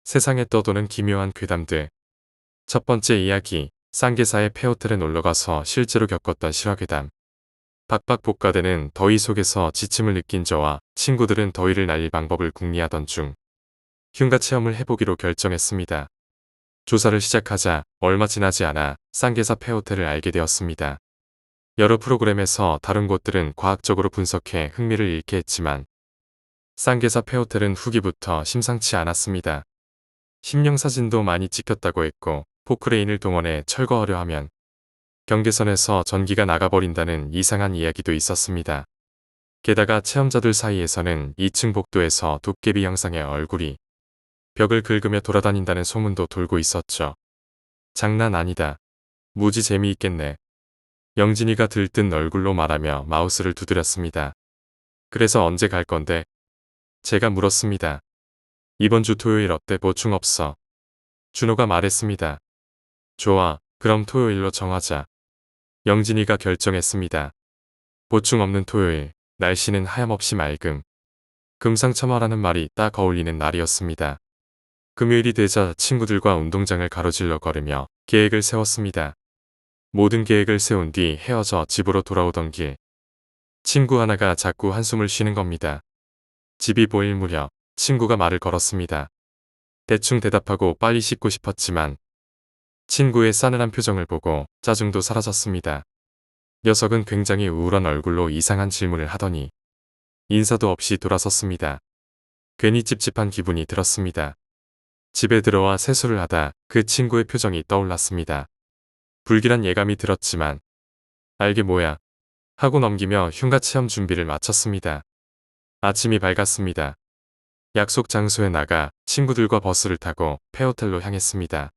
세상에 떠도는 기묘한 괴담들. 첫 번째 이야기, 쌍계사의 폐호텔에 놀러가서 실제로 겪었던 실화괴담. 박박 볶아대는 더위 속에서 지침을 느낀 저와 친구들은 더위를 날릴 방법을 궁리하던 중 흉가 체험을 해보기로 결정했습니다. 조사를 시작하자 얼마 지나지 않아 쌍계사 폐호텔을 알게 되었습니다. 여러 프로그램에서 다른 곳들은 과학적으로 분석해 흥미를 잃게 했지만 쌍계사 폐호텔은 후기부터 심상치 않았습니다. 심령사진도 많이 찍혔다고 했고 포크레인을 동원해 철거하려 하면 경계선에서 전기가 나가버린다는 이상한 이야기도 있었습니다. 게다가 체험자들 사이에서는 2층 복도에서 도깨비 형상의 얼굴이 벽을 긁으며 돌아다닌다는 소문도 돌고 있었죠. 장난 아니다. 무지 재미있겠네. 영진이가 들뜬 얼굴로 말하며 마우스를 두드렸습니다. 그래서 언제 갈 건데? 제가 물었습니다. 이번 주 토요일 어때? 보충 없어. 준호가 말했습니다. 좋아, 그럼 토요일로 정하자. 영진이가 결정했습니다. 보충 없는 토요일, 날씨는 하염없이 맑음. 금상첨화라는 말이 딱 어울리는 날이었습니다. 금요일이 되자 친구들과 운동장을 가로질러 걸으며 계획을 세웠습니다. 모든 계획을 세운 뒤 헤어져 집으로 돌아오던 길. 친구 하나가 자꾸 한숨을 쉬는 겁니다. 집이 보일 무렵 친구가 말을 걸었습니다. 대충 대답하고 빨리 씻고 싶었지만 친구의 싸늘한 표정을 보고 짜증도 사라졌습니다. 녀석은 굉장히 우울한 얼굴로 이상한 질문을 하더니 인사도 없이 돌아섰습니다. 괜히 찝찝한 기분이 들었습니다. 집에 들어와 세수를 하다 그 친구의 표정이 떠올랐습니다. 불길한 예감이 들었지만 알게 뭐야 하고 넘기며 흉가 체험 준비를 마쳤습니다. 아침이 밝았습니다. 약속 장소에 나가 친구들과 버스를 타고 폐호텔로 향했습니다.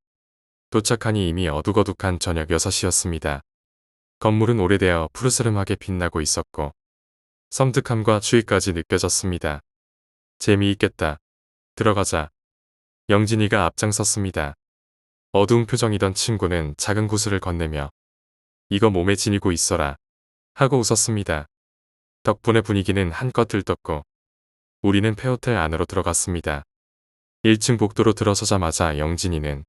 도착하니 이미 어둑어둑한 저녁 6시였습니다. 건물은 오래되어 푸르스름하게 빛나고 있었고 섬뜩함과 추위까지 느껴졌습니다. 재미있겠다. 들어가자. 영진이가 앞장섰습니다. 어두운 표정이던 친구는 작은 구슬을 건네며 이거 몸에 지니고 있어라 하고 웃었습니다. 덕분에 분위기는 한껏 들떴고 우리는 폐호텔 안으로 들어갔습니다. 1층 복도로 들어서자마자 영진이는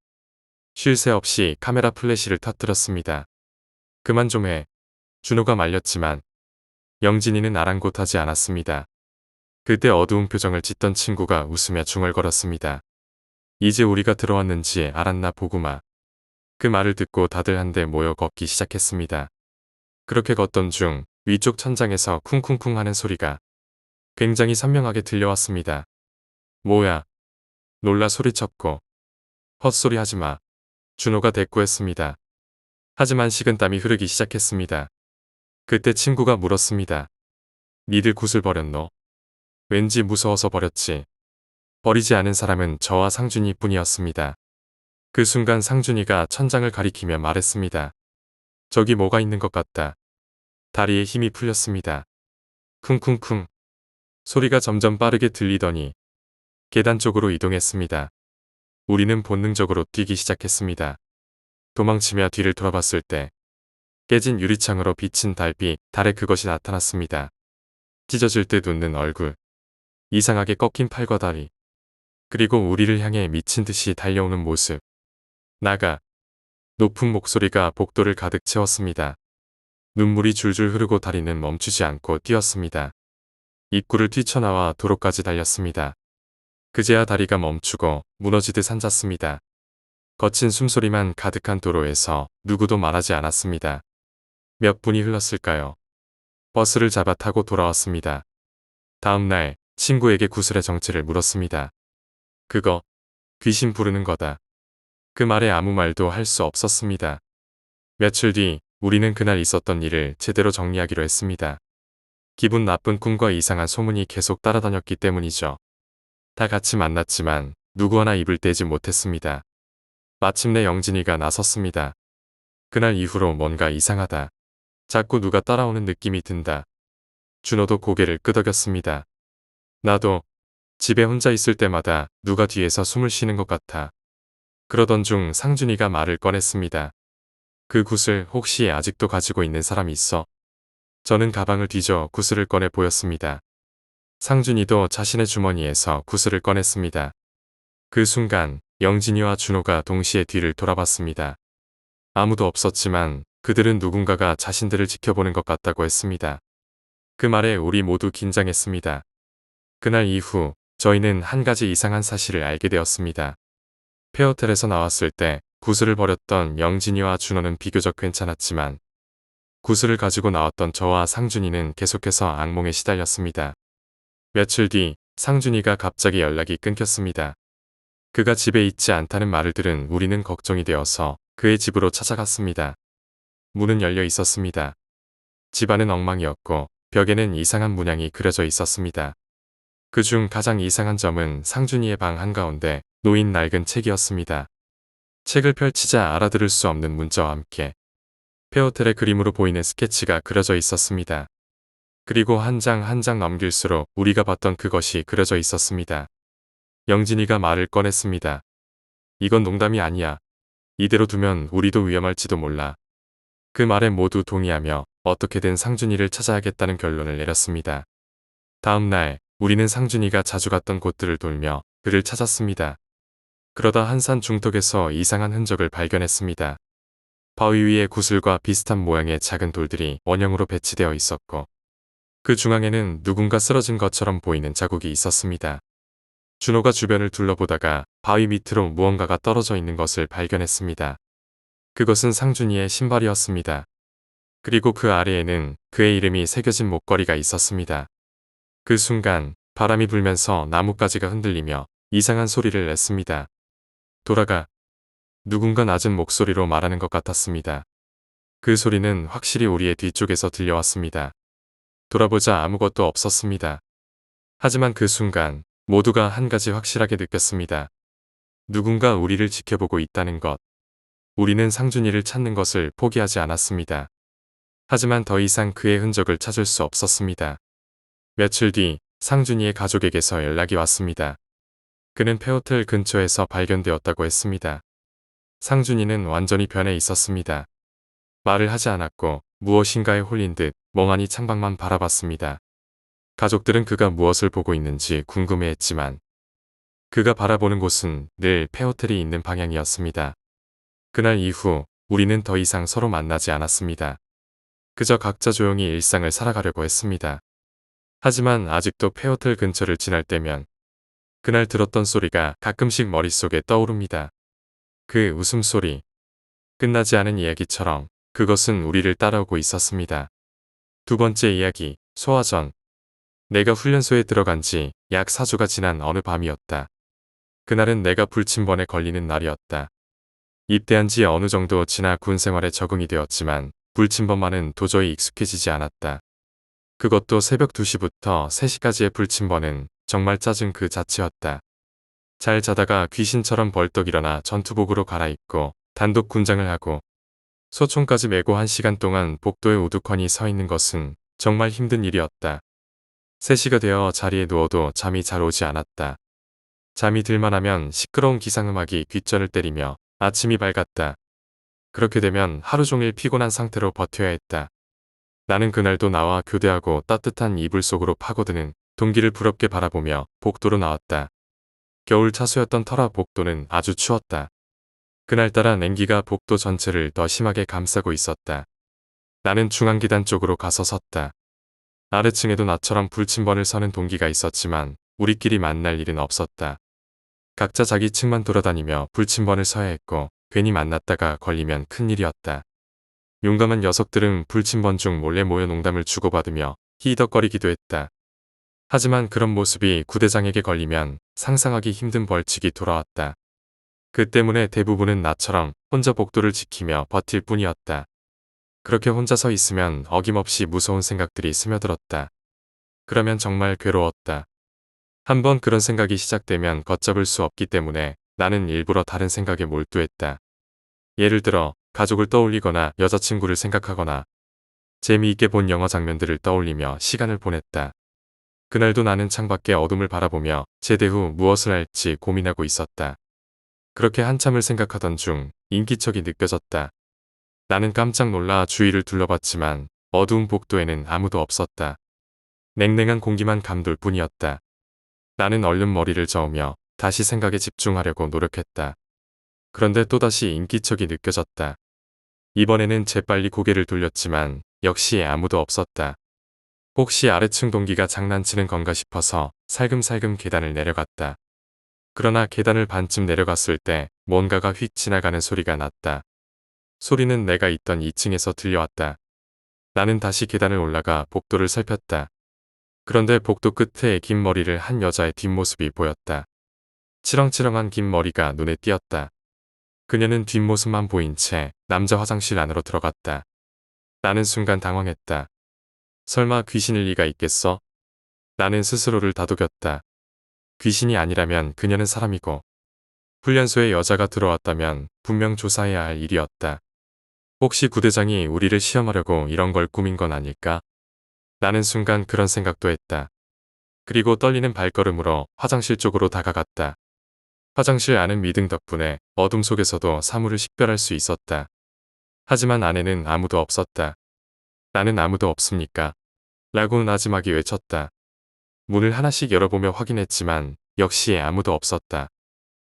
쉴 새 없이 카메라 플래시를 터뜨렸습니다. 그만 좀 해. 준호가 말렸지만 영진이는 아랑곳하지 않았습니다. 그때 어두운 표정을 짓던 친구가 웃으며 중얼거렸습니다. 이제 우리가 들어왔는지 알았나 보구마. 그 말을 듣고 다들 한데 모여 걷기 시작했습니다. 그렇게 걷던 중 위쪽 천장에서 쿵쿵쿵 하는 소리가 굉장히 선명하게 들려왔습니다. 뭐야? 놀라 소리쳤고 헛소리 하지마. 준호가 대꾸했습니다. 하지만 식은땀이 흐르기 시작했습니다. 그때 친구가 물었습니다. 니들 굿을 버렸노? 왠지 무서워서 버렸지. 버리지 않은 사람은 저와 상준이 뿐이었습니다. 그 순간 상준이가 천장을 가리키며 말했습니다. 저기 뭐가 있는 것 같다. 다리에 힘이 풀렸습니다. 쿵쿵쿵. 소리가 점점 빠르게 들리더니 계단 쪽으로 이동했습니다. 우리는 본능적으로 뛰기 시작했습니다. 도망치며 뒤를 돌아봤을 때 깨진 유리창으로 비친 달빛, 달에 그것이 나타났습니다. 찢어질 듯 웃는 얼굴, 이상하게 꺾인 팔과 다리, 그리고 우리를 향해 미친 듯이 달려오는 모습. 나가. 높은 목소리가 복도를 가득 채웠습니다. 눈물이 줄줄 흐르고 다리는 멈추지 않고 뛰었습니다. 입구를 뛰쳐나와 도로까지 달렸습니다. 그제야 다리가 멈추고 무너지듯 앉았습니다. 거친 숨소리만 가득한 도로에서 누구도 말하지 않았습니다. 몇 분이 흘렀을까요? 버스를 잡아 타고 돌아왔습니다. 다음 날 친구에게 구슬의 정체를 물었습니다. 그거 귀신 부르는 거다. 그 말에 아무 말도 할 수 없었습니다. 며칠 뒤 우리는 그날 있었던 일을 제대로 정리하기로 했습니다. 기분 나쁜 꿈과 이상한 소문이 계속 따라다녔기 때문이죠. 다 같이 만났지만 누구 하나 입을 떼지 못했습니다. 마침내 영진이가 나섰습니다. 그날 이후로 뭔가 이상하다. 자꾸 누가 따라오는 느낌이 든다. 준호도 고개를 끄덕였습니다. 나도 집에 혼자 있을 때마다 누가 뒤에서 숨을 쉬는 것 같아. 그러던 중 상준이가 말을 꺼냈습니다. 그 굿을 혹시 아직도 가지고 있는 사람이 있어? 저는 가방을 뒤져 구슬을 꺼내 보였습니다. 상준이도 자신의 주머니에서 구슬을 꺼냈습니다. 그 순간 영진이와 준호가 동시에 뒤를 돌아봤습니다. 아무도 없었지만 그들은 누군가가 자신들을 지켜보는 것 같다고 했습니다. 그 말에 우리 모두 긴장했습니다. 그날 이후 저희는 한 가지 이상한 사실을 알게 되었습니다. 페어텔에서 나왔을 때 구슬을 버렸던 영진이와 준호는 비교적 괜찮았지만 구슬을 가지고 나왔던 저와 상준이는 계속해서 악몽에 시달렸습니다. 며칠 뒤 상준이가 갑자기 연락이 끊겼습니다. 그가 집에 있지 않다는 말을 들은 우리는 걱정이 되어서 그의 집으로 찾아갔습니다. 문은 열려 있었습니다. 집안은 엉망이었고 벽에는 이상한 문양이 그려져 있었습니다. 그중 가장 이상한 점은 상준이의 방 한가운데 놓인 낡은 책이었습니다. 책을 펼치자 알아들을 수 없는 문자와 함께 페어텔의 그림으로 보이는 스케치가 그려져 있었습니다. 그리고 한 장 한 장 넘길수록 우리가 봤던 그것이 그려져 있었습니다. 영진이가 말을 꺼냈습니다. 이건 농담이 아니야. 이대로 두면 우리도 위험할지도 몰라. 그 말에 모두 동의하며 어떻게든 상준이를 찾아야겠다는 결론을 내렸습니다. 다음 날 우리는 상준이가 자주 갔던 곳들을 돌며 그를 찾았습니다. 그러다 한 산 중턱에서 이상한 흔적을 발견했습니다. 바위 위에 구슬과 비슷한 모양의 작은 돌들이 원형으로 배치되어 있었고 그 중앙에는 누군가 쓰러진 것처럼 보이는 자국이 있었습니다. 준호가 주변을 둘러보다가 바위 밑으로 무언가가 떨어져 있는 것을 발견했습니다. 그것은 상준이의 신발이었습니다. 그리고 그 아래에는 그의 이름이 새겨진 목걸이가 있었습니다. 그 순간 바람이 불면서 나뭇가지가 흔들리며 이상한 소리를 냈습니다. 돌아가. 누군가 낮은 목소리로 말하는 것 같았습니다. 그 소리는 확실히 우리의 뒤쪽에서 들려왔습니다. 돌아보자 아무것도 없었습니다. 하지만 그 순간 모두가 한 가지 확실하게 느꼈습니다. 누군가 우리를 지켜보고 있다는 것. 우리는 상준이를 찾는 것을 포기하지 않았습니다. 하지만 더 이상 그의 흔적을 찾을 수 없었습니다. 며칠 뒤 상준이의 가족에게서 연락이 왔습니다. 그는 페어텔 근처에서 발견되었다고 했습니다. 상준이는 완전히 변해 있었습니다. 말을 하지 않았고 무엇인가에 홀린 듯 멍하니 창밖만 바라봤습니다. 가족들은 그가 무엇을 보고 있는지 궁금해했지만 그가 바라보는 곳은 늘 페어텔이 있는 방향이었습니다. 그날 이후 우리는 더 이상 서로 만나지 않았습니다. 그저 각자 조용히 일상을 살아가려고 했습니다. 하지만 아직도 페어텔 근처를 지날 때면 그날 들었던 소리가 가끔씩 머릿속에 떠오릅니다. 그 웃음소리. 끝나지 않은 이야기처럼 그것은 우리를 따라오고 있었습니다. 두 번째 이야기, 소화전. 내가 훈련소에 들어간 지 약 4주가 지난 어느 밤이었다. 그날은 내가 불침번에 걸리는 날이었다. 입대한 지 어느 정도 지나 군 생활에 적응이 되었지만 불침번만은 도저히 익숙해지지 않았다. 그것도 새벽 2시부터 3시까지의 불침번은 정말 짜증 그 자체였다. 잘 자다가 귀신처럼 벌떡 일어나 전투복으로 갈아입고 단독 군장을 하고 소총까지 메고 1시간 동안 복도에 우두커니 서 있는 것은 정말 힘든 일이었다. 3시가 되어 자리에 누워도 잠이 잘 오지 않았다. 잠이 들만 하면 시끄러운 기상음악이 귓전을 때리며 아침이 밝았다. 그렇게 되면 하루 종일 피곤한 상태로 버텨야 했다. 나는 그날도 나와 교대하고 따뜻한 이불 속으로 파고드는 동기를 부럽게 바라보며 복도로 나왔다. 겨울 차수였던 터라 복도는 아주 추웠다. 그날따라 냉기가 복도 전체를 더 심하게 감싸고 있었다. 나는 중앙계단 쪽으로 가서 섰다. 아래층에도 나처럼 불침번을 서는 동기가 있었지만 우리끼리 만날 일은 없었다. 각자 자기 층만 돌아다니며 불침번을 서야 했고 괜히 만났다가 걸리면 큰일이었다. 용감한 녀석들은 불침번 중 몰래 모여 농담을 주고받으며 히덕거리기도 했다. 하지만 그런 모습이 구대장에게 걸리면 상상하기 힘든 벌칙이 돌아왔다. 그 때문에 대부분은 나처럼 혼자 복도를 지키며 버틸 뿐이었다. 그렇게 혼자 서 있으면 어김없이 무서운 생각들이 스며들었다. 그러면 정말 괴로웠다. 한번 그런 생각이 시작되면 걷잡을 수 없기 때문에 나는 일부러 다른 생각에 몰두했다. 예를 들어 가족을 떠올리거나 여자친구를 생각하거나 재미있게 본 영화 장면들을 떠올리며 시간을 보냈다. 그날도 나는 창밖의 어둠을 바라보며 제대 후 무엇을 할지 고민하고 있었다. 그렇게 한참을 생각하던 중 인기척이 느껴졌다. 나는 깜짝 놀라 주위를 둘러봤지만 어두운 복도에는 아무도 없었다. 냉랭한 공기만 감돌 뿐이었다. 나는 얼른 머리를 저으며 다시 생각에 집중하려고 노력했다. 그런데 또다시 인기척이 느껴졌다. 이번에는 재빨리 고개를 돌렸지만 역시 아무도 없었다. 혹시 아래층 동기가 장난치는 건가 싶어서 살금살금 계단을 내려갔다. 그러나 계단을 반쯤 내려갔을 때 뭔가가 휙 지나가는 소리가 났다. 소리는 내가 있던 2층에서 들려왔다. 나는 다시 계단을 올라가 복도를 살폈다. 그런데 복도 끝에 긴 머리를 한 여자의 뒷모습이 보였다. 치렁치렁한 긴 머리가 눈에 띄었다. 그녀는 뒷모습만 보인 채 남자 화장실 안으로 들어갔다. 나는 순간 당황했다. 설마 귀신일 리가 있겠어? 나는 스스로를 다독였다. 귀신이 아니라면 그녀는 사람이고 훈련소에 여자가 들어왔다면 분명 조사해야 할 일이었다. 혹시 구대장이 우리를 시험하려고 이런 걸 꾸민 건 아닐까? 나는 순간 그런 생각도 했다. 그리고 떨리는 발걸음으로 화장실 쪽으로 다가갔다. 화장실 안은 미등 덕분에 어둠 속에서도 사물을 식별할 수 있었다. 하지만 안에는 아무도 없었다. 나는 아무도 없습니까? 라고 나지막이 외쳤다. 문을 하나씩 열어보며 확인했지만 역시 아무도 없었다.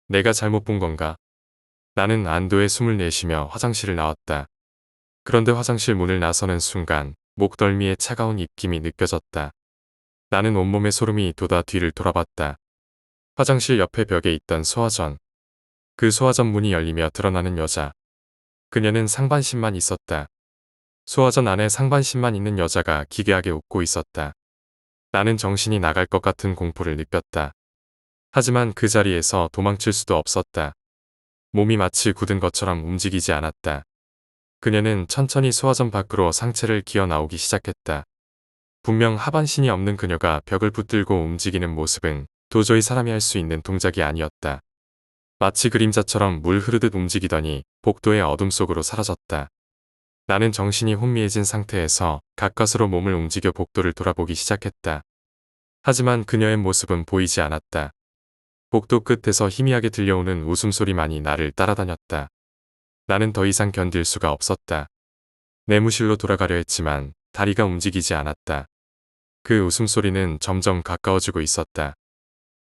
내가 잘못 본 건가? 나는 안도의 숨을 내쉬며 화장실을 나왔다. 그런데 화장실 문을 나서는 순간 목덜미에 차가운 입김이 느껴졌다. 나는 온몸에 소름이 돋아 뒤를 돌아봤다. 화장실 옆에 벽에 있던 소화전. 그 소화전 문이 열리며 드러나는 여자. 그녀는 상반신만 있었다. 소화전 안에 상반신만 있는 여자가 기괴하게 웃고 있었다. 나는 정신이 나갈 것 같은 공포를 느꼈다. 하지만 그 자리에서 도망칠 수도 없었다. 몸이 마치 굳은 것처럼 움직이지 않았다. 그녀는 천천히 소화전 밖으로 상체를 기어 나오기 시작했다. 분명 하반신이 없는 그녀가 벽을 붙들고 움직이는 모습은 도저히 사람이 할 수 있는 동작이 아니었다. 마치 그림자처럼 물 흐르듯 움직이더니 복도의 어둠 속으로 사라졌다. 나는 정신이 혼미해진 상태에서 가까스로 몸을 움직여 복도를 돌아보기 시작했다. 하지만 그녀의 모습은 보이지 않았다. 복도 끝에서 희미하게 들려오는 웃음소리만이 나를 따라다녔다. 나는 더 이상 견딜 수가 없었다. 내무실로 돌아가려 했지만 다리가 움직이지 않았다. 그 웃음소리는 점점 가까워지고 있었다.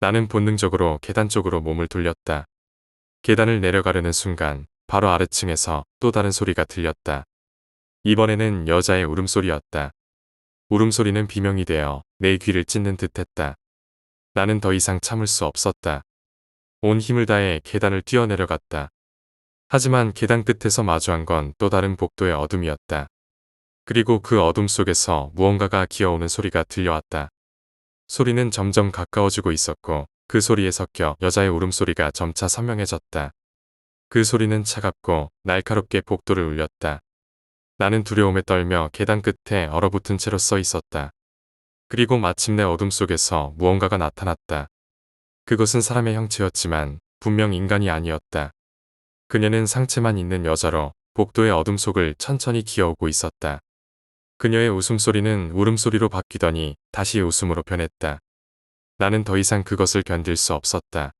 나는 본능적으로 계단 쪽으로 몸을 돌렸다. 계단을 내려가려는 순간 바로 아래층에서 또 다른 소리가 들렸다. 이번에는 여자의 울음소리였다. 울음소리는 비명이 되어 내 귀를 찢는 듯했다. 나는 더 이상 참을 수 없었다. 온 힘을 다해 계단을 뛰어내려갔다. 하지만 계단 끝에서 마주한 건 또 다른 복도의 어둠이었다. 그리고 그 어둠 속에서 무언가가 기어오는 소리가 들려왔다. 소리는 점점 가까워지고 있었고 그 소리에 섞여 여자의 울음소리가 점차 선명해졌다. 그 소리는 차갑고 날카롭게 복도를 울렸다. 나는 두려움에 떨며 계단 끝에 얼어붙은 채로 서 있었다. 그리고 마침내 어둠 속에서 무언가가 나타났다. 그것은 사람의 형체였지만 분명 인간이 아니었다. 그녀는 상체만 있는 여자로 복도의 어둠 속을 천천히 기어오고 있었다. 그녀의 웃음소리는 울음소리로 바뀌더니 다시 웃음으로 변했다. 나는 더 이상 그것을 견딜 수 없었다.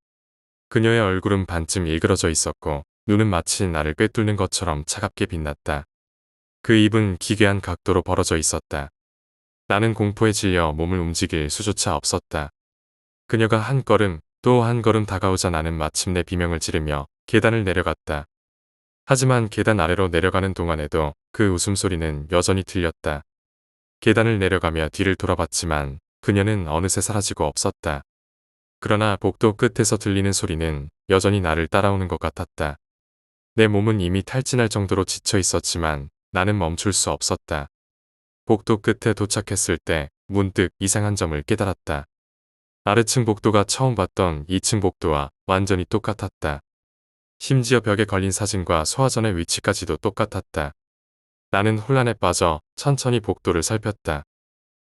그녀의 얼굴은 반쯤 일그러져 있었고 눈은 마치 나를 꿰뚫는 것처럼 차갑게 빛났다. 그 입은 기괴한 각도로 벌어져 있었다. 나는 공포에 질려 몸을 움직일 수조차 없었다. 그녀가 한 걸음 또 한 걸음 다가오자 나는 마침내 비명을 지르며 계단을 내려갔다. 하지만 계단 아래로 내려가는 동안에도 그 웃음소리는 여전히 들렸다. 계단을 내려가며 뒤를 돌아봤지만 그녀는 어느새 사라지고 없었다. 그러나 복도 끝에서 들리는 소리는 여전히 나를 따라오는 것 같았다. 내 몸은 이미 탈진할 정도로 지쳐 있었지만 나는 멈출 수 없었다. 복도 끝에 도착했을 때 문득 이상한 점을 깨달았다. 아래층 복도가 처음 봤던 2층 복도와 완전히 똑같았다. 심지어 벽에 걸린 사진과 소화전의 위치까지도 똑같았다. 나는 혼란에 빠져 천천히 복도를 살폈다.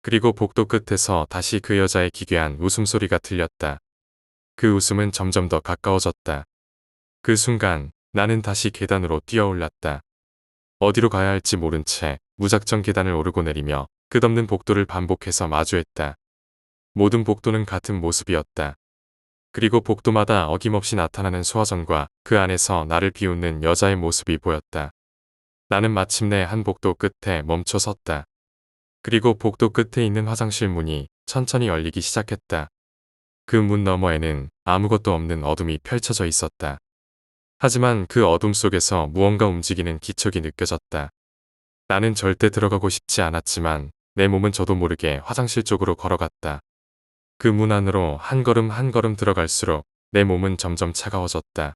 그리고 복도 끝에서 다시 그 여자의 기괴한 웃음소리가 들렸다. 그 웃음은 점점 더 가까워졌다. 그 순간 나는 다시 계단으로 뛰어올랐다. 어디로 가야 할지 모른 채 무작정 계단을 오르고 내리며 끝없는 복도를 반복해서 마주했다. 모든 복도는 같은 모습이었다. 그리고 복도마다 어김없이 나타나는 소화전과 그 안에서 나를 비웃는 여자의 모습이 보였다. 나는 마침내 한 복도 끝에 멈춰 섰다. 그리고 복도 끝에 있는 화장실 문이 천천히 열리기 시작했다. 그 문 너머에는 아무것도 없는 어둠이 펼쳐져 있었다. 하지만 그 어둠 속에서 무언가 움직이는 기척이 느껴졌다. 나는 절대 들어가고 싶지 않았지만 내 몸은 저도 모르게 화장실 쪽으로 걸어갔다. 그 문 안으로 한 걸음 한 걸음 들어갈수록 내 몸은 점점 차가워졌다.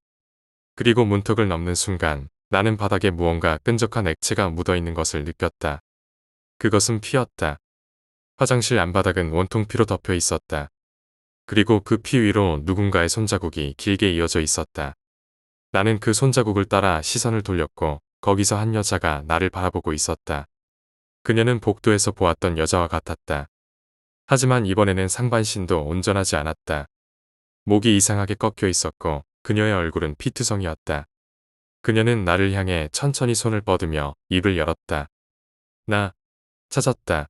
그리고 문턱을 넘는 순간 나는 바닥에 무언가 끈적한 액체가 묻어있는 것을 느꼈다. 그것은 피였다. 화장실 안바닥은 온통 피로 덮여 있었다. 그리고 그 피 위로 누군가의 손자국이 길게 이어져 있었다. 나는 그 손자국을 따라 시선을 돌렸고 거기서 한 여자가 나를 바라보고 있었다. 그녀는 복도에서 보았던 여자와 같았다. 하지만 이번에는 상반신도 온전하지 않았다. 목이 이상하게 꺾여 있었고 그녀의 얼굴은 피투성이었다. 그녀는 나를 향해 천천히 손을 뻗으며 입을 열었다. 나 찾았다.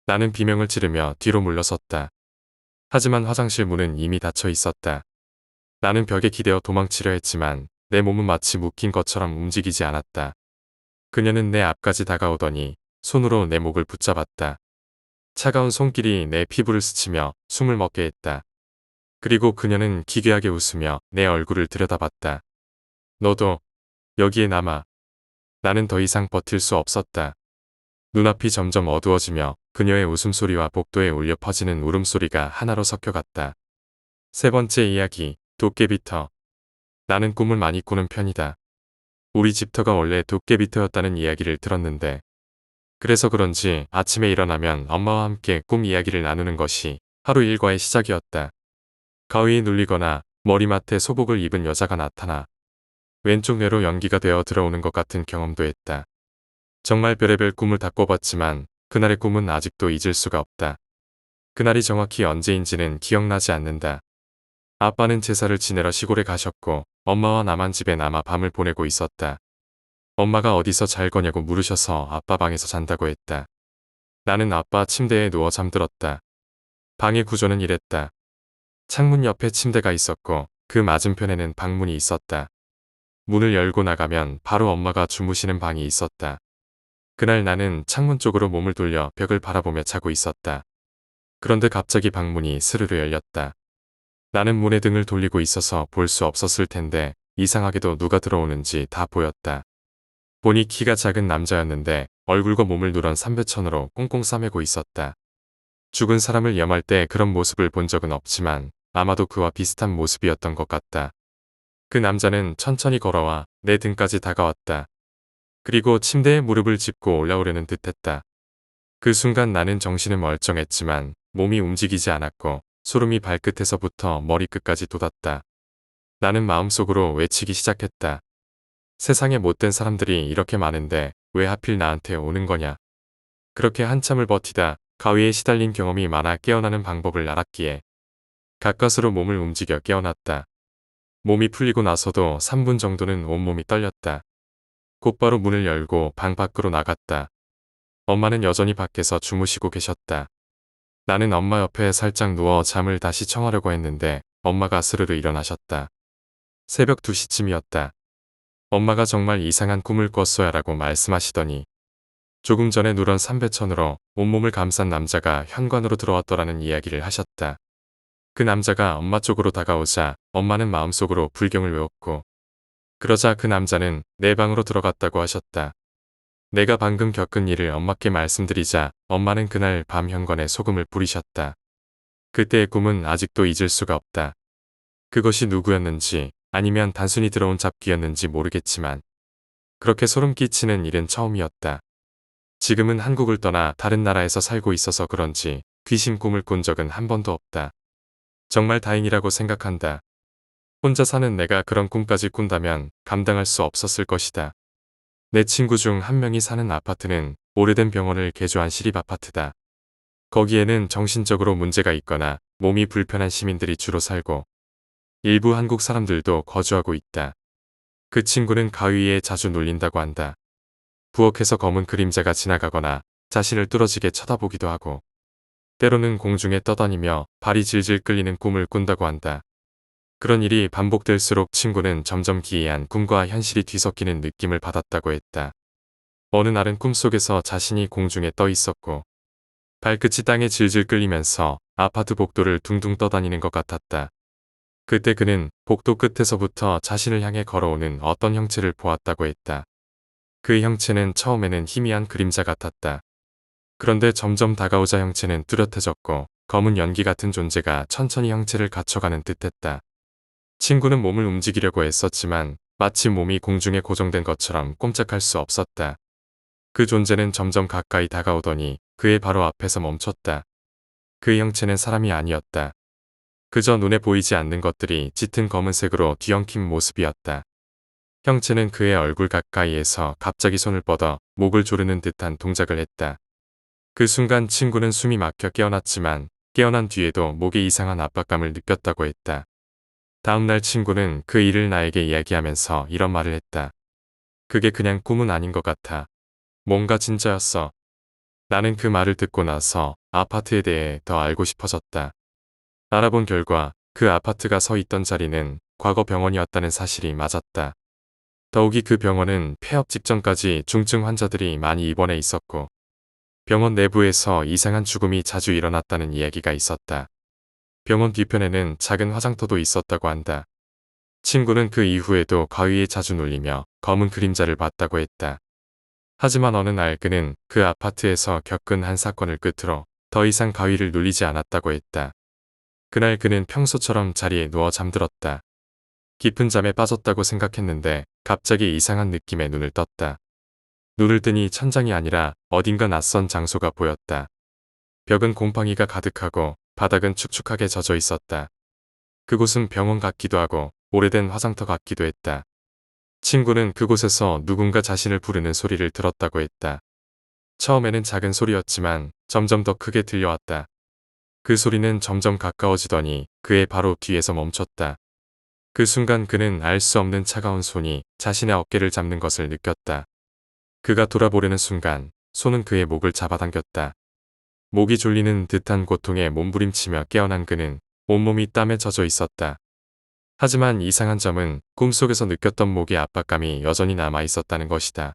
나는 비명을 지르며 뒤로 물러섰다. 하지만 화장실 문은 이미 닫혀 있었다. 나는 벽에 기대어 도망치려 했지만 내 몸은 마치 묶인 것처럼 움직이지 않았다. 그녀는 내 앞까지 다가오더니 손으로 내 목을 붙잡았다. 차가운 손길이 내 피부를 스치며 숨을 멎게 했다. 그리고 그녀는 기괴하게 웃으며 내 얼굴을 들여다봤다. 너도 여기에 남아. 나는 더 이상 버틸 수 없었다. 눈앞이 점점 어두워지며 그녀의 웃음소리와 복도에 울려 퍼지는 울음소리가 하나로 섞여갔다. 세 번째 이야기, 도깨비터. 나는 꿈을 많이 꾸는 편이다. 우리 집터가 원래 도깨비터였다는 이야기를 들었는데 그래서 그런지 아침에 일어나면 엄마와 함께 꿈 이야기를 나누는 것이 하루 일과의 시작이었다. 가위에 눌리거나 머리맡에 소복을 입은 여자가 나타나 왼쪽 뇌로 연기가 되어 들어오는 것 같은 경험도 했다. 정말 별의별 꿈을 다 꿔봤지만 그날의 꿈은 아직도 잊을 수가 없다. 그날이 정확히 언제인지는 기억나지 않는다. 아빠는 제사를 지내러 시골에 가셨고 엄마와 나만 집에 남아 밤을 보내고 있었다. 엄마가 어디서 잘 거냐고 물으셔서 아빠 방에서 잔다고 했다. 나는 아빠 침대에 누워 잠들었다. 방의 구조는 이랬다. 창문 옆에 침대가 있었고 그 맞은편에는 방문이 있었다. 문을 열고 나가면 바로 엄마가 주무시는 방이 있었다. 그날 나는 창문 쪽으로 몸을 돌려 벽을 바라보며 자고 있었다. 그런데 갑자기 방문이 스르르 열렸다. 나는 문에 등을 돌리고 있어서 볼 수 없었을 텐데 이상하게도 누가 들어오는지 다 보였다. 보니 키가 작은 남자였는데 얼굴과 몸을 누런 삼배천으로 꽁꽁 싸매고 있었다. 죽은 사람을 염할 때 그런 모습을 본 적은 없지만 아마도 그와 비슷한 모습이었던 것 같다. 그 남자는 천천히 걸어와 내 등까지 다가왔다. 그리고 침대에 무릎을 짚고 올라오려는 듯했다. 그 순간 나는 정신은 멀쩡했지만 몸이 움직이지 않았고 소름이 발끝에서부터 머리끝까지 돋았다. 나는 마음속으로 외치기 시작했다. 세상에 못된 사람들이 이렇게 많은데 왜 하필 나한테 오는 거냐. 그렇게 한참을 버티다 가위에 시달린 경험이 많아 깨어나는 방법을 알았기에 가까스로 몸을 움직여 깨어났다. 몸이 풀리고 나서도 3분 정도는 온몸이 떨렸다. 곧바로 문을 열고 방 밖으로 나갔다. 엄마는 여전히 밖에서 주무시고 계셨다. 나는 엄마 옆에 살짝 누워 잠을 다시 청하려고 했는데 엄마가 스르르 일어나셨다. 새벽 2시쯤이었다. 엄마가 정말 이상한 꿈을 꿨어야 라고 말씀하시더니 조금 전에 누런 삼배천으로 온몸을 감싼 남자가 현관으로 들어왔더라는 이야기를 하셨다. 그 남자가 엄마 쪽으로 다가오자 엄마는 마음속으로 불경을 외웠고 그러자 그 남자는 내 방으로 들어갔다고 하셨다. 내가 방금 겪은 일을 엄마께 말씀드리자 엄마는 그날 밤 현관에 소금을 뿌리셨다. 그때의 꿈은 아직도 잊을 수가 없다. 그것이 누구였는지 아니면 단순히 들어온 잡귀였는지 모르겠지만 그렇게 소름 끼치는 일은 처음이었다. 지금은 한국을 떠나 다른 나라에서 살고 있어서 그런지 귀신 꿈을 꾼 적은 한 번도 없다. 정말 다행이라고 생각한다. 혼자 사는 내가 그런 꿈까지 꾼다면 감당할 수 없었을 것이다. 내 친구 중 한 명이 사는 아파트는 오래된 병원을 개조한 시립아파트다. 거기에는 정신적으로 문제가 있거나 몸이 불편한 시민들이 주로 살고 일부 한국 사람들도 거주하고 있다. 그 친구는 가위에 자주 눌린다고 한다. 부엌에서 검은 그림자가 지나가거나 자신을 뚫어지게 쳐다보기도 하고 때로는 공중에 떠다니며 발이 질질 끌리는 꿈을 꾼다고 한다. 그런 일이 반복될수록 친구는 점점 기이한 꿈과 현실이 뒤섞이는 느낌을 받았다고 했다. 어느 날은 꿈속에서 자신이 공중에 떠 있었고 발끝이 땅에 질질 끌리면서 아파트 복도를 둥둥 떠다니는 것 같았다. 그때 그는 복도 끝에서부터 자신을 향해 걸어오는 어떤 형체를 보았다고 했다. 그 형체는 처음에는 희미한 그림자 같았다. 그런데 점점 다가오자 형체는 뚜렷해졌고 검은 연기 같은 존재가 천천히 형체를 갖춰가는 듯했다. 친구는 몸을 움직이려고 애썼지만 마치 몸이 공중에 고정된 것처럼 꼼짝할 수 없었다. 그 존재는 점점 가까이 다가오더니 그의 바로 앞에서 멈췄다. 그 형체는 사람이 아니었다. 그저 눈에 보이지 않는 것들이 짙은 검은색으로 뒤엉킨 모습이었다. 형체는 그의 얼굴 가까이에서 갑자기 손을 뻗어 목을 조르는 듯한 동작을 했다. 그 순간 친구는 숨이 막혀 깨어났지만 깨어난 뒤에도 목에 이상한 압박감을 느꼈다고 했다. 다음날 친구는 그 일을 나에게 이야기하면서 이런 말을 했다. 그게 그냥 꿈은 아닌 것 같아. 뭔가 진짜였어. 나는 그 말을 듣고 나서 아파트에 대해 더 알고 싶어졌다. 알아본 결과 그 아파트가 서 있던 자리는 과거 병원이었다는 사실이 맞았다. 더욱이 그 병원은 폐업 직전까지 중증 환자들이 많이 입원해 있었고 병원 내부에서 이상한 죽음이 자주 일어났다는 이야기가 있었다. 병원 뒤편에는 작은 화장터도 있었다고 한다. 친구는 그 이후에도 가위에 자주 눌리며 검은 그림자를 봤다고 했다. 하지만 어느 날 그는 그 아파트에서 겪은 한 사건을 끝으로 더 이상 가위를 눌리지 않았다고 했다. 그날 그는 평소처럼 자리에 누워 잠들었다. 깊은 잠에 빠졌다고 생각했는데 갑자기 이상한 느낌에 눈을 떴다. 눈을 뜨니 천장이 아니라 어딘가 낯선 장소가 보였다. 벽은 곰팡이가 가득하고 바닥은 축축하게 젖어 있었다. 그곳은 병원 같기도 하고 오래된 화장터 같기도 했다. 친구는 그곳에서 누군가 자신을 부르는 소리를 들었다고 했다. 처음에는 작은 소리였지만 점점 더 크게 들려왔다. 그 소리는 점점 가까워지더니 그의 바로 뒤에서 멈췄다. 그 순간 그는 알 수 없는 차가운 손이 자신의 어깨를 잡는 것을 느꼈다. 그가 돌아보려는 순간 손은 그의 목을 잡아당겼다. 목이 졸리는 듯한 고통에 몸부림치며 깨어난 그는 온몸이 땀에 젖어 있었다. 하지만 이상한 점은 꿈속에서 느꼈던 목의 압박감이 여전히 남아 있었다는 것이다.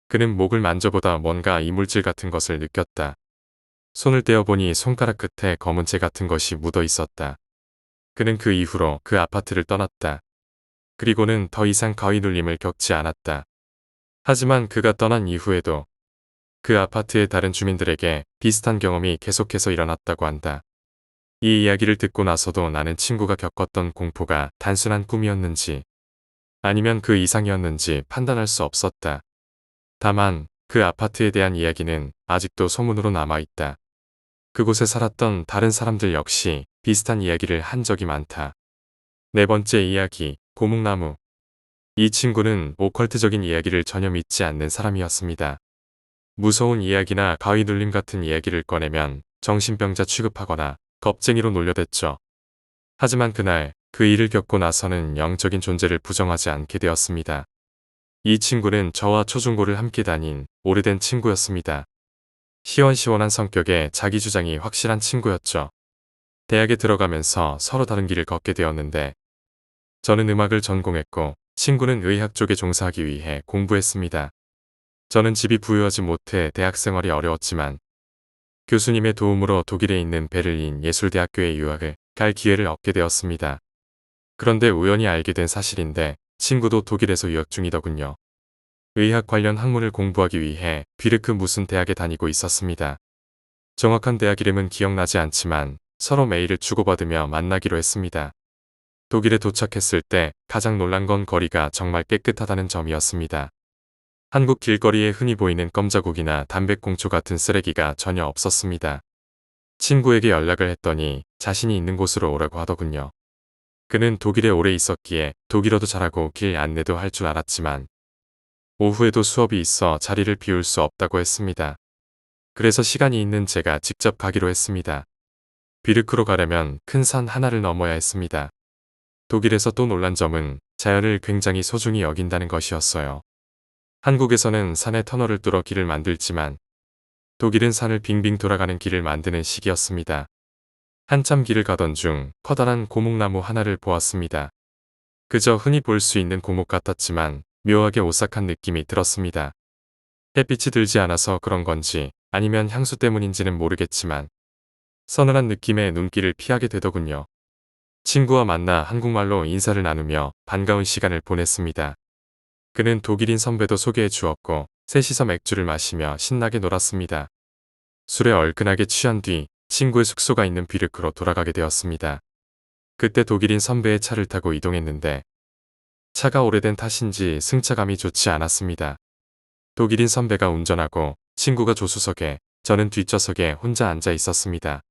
그는 목을 만져보다 뭔가 이물질 같은 것을 느꼈다. 손을 떼어보니 손가락 끝에 검은채 같은 것이 묻어 있었다. 그는 그 이후로 그 아파트를 떠났다. 그리고는 더 이상 가위 눌림을 겪지 않았다. 하지만 그가 떠난 이후에도 그 아파트의 다른 주민들에게 비슷한 경험이 계속해서 일어났다고 한다. 이 이야기를 듣고 나서도 나는 친구가 겪었던 공포가 단순한 꿈이었는지 아니면 그 이상이었는지 판단할 수 없었다. 다만 그 아파트에 대한 이야기는 아직도 소문으로 남아있다. 그곳에 살았던 다른 사람들 역시 비슷한 이야기를 한 적이 많다. 네 번째 이야기, 고목나무. 이 친구는 오컬트적인 이야기를 전혀 믿지 않는 사람이었습니다. 무서운 이야기나 가위 눌림 같은 이야기를 꺼내면 정신병자 취급하거나 겁쟁이로 놀려댔죠. 하지만 그날 그 일을 겪고 나서는 영적인 존재를 부정하지 않게 되었습니다. 이 친구는 저와 초중고를 함께 다닌 오래된 친구였습니다. 시원시원한 성격에 자기 주장이 확실한 친구였죠. 대학에 들어가면서 서로 다른 길을 걷게 되었는데 저는 음악을 전공했고 친구는 의학 쪽에 종사하기 위해 공부했습니다. 저는 집이 부유하지 못해 대학 생활이 어려웠지만 교수님의 도움으로 독일에 있는 베를린 예술대학교에 유학을 갈 기회를 얻게 되었습니다. 그런데 우연히 알게 된 사실인데 친구도 독일에서 유학 중이더군요. 의학 관련 학문을 공부하기 위해 뷰르크 무슨 대학에 다니고 있었습니다. 정확한 대학 이름은 기억나지 않지만 서로 메일을 주고받으며 만나기로 했습니다. 독일에 도착했을 때 가장 놀란 건 거리가 정말 깨끗하다는 점이었습니다. 한국 길거리에 흔히 보이는 껌자국이나 담배꽁초 같은 쓰레기가 전혀 없었습니다. 친구에게 연락을 했더니 자신이 있는 곳으로 오라고 하더군요. 그는 독일에 오래 있었기에 독일어도 잘하고 길 안내도 할 줄 알았지만 오후에도 수업이 있어 자리를 비울 수 없다고 했습니다. 그래서 시간이 있는 제가 직접 가기로 했습니다. 뷰르크로 가려면 큰 산 하나를 넘어야 했습니다. 독일에서 또 놀란 점은 자연을 굉장히 소중히 여긴다는 것이었어요. 한국에서는 산에 터널을 뚫어 길을 만들지만 독일은 산을 빙빙 돌아가는 길을 만드는 시기였습니다. 한참 길을 가던 중 커다란 고목나무 하나를 보았습니다. 그저 흔히 볼 수 있는 고목 같았지만 묘하게 오싹한 느낌이 들었습니다. 햇빛이 들지 않아서 그런 건지 아니면 향수 때문인지는 모르겠지만 서늘한 느낌에 눈길을 피하게 되더군요. 친구와 만나 한국말로 인사를 나누며 반가운 시간을 보냈습니다. 그는 독일인 선배도 소개해 주었고 셋이서 맥주를 마시며 신나게 놀았습니다. 술에 얼큰하게 취한 뒤 친구의 숙소가 있는 뷰르크로 돌아가게 되었습니다. 그때 독일인 선배의 차를 타고 이동했는데 차가 오래된 탓인지 승차감이 좋지 않았습니다. 독일인 선배가 운전하고 친구가 조수석에 저는 뒷좌석에 혼자 앉아 있었습니다.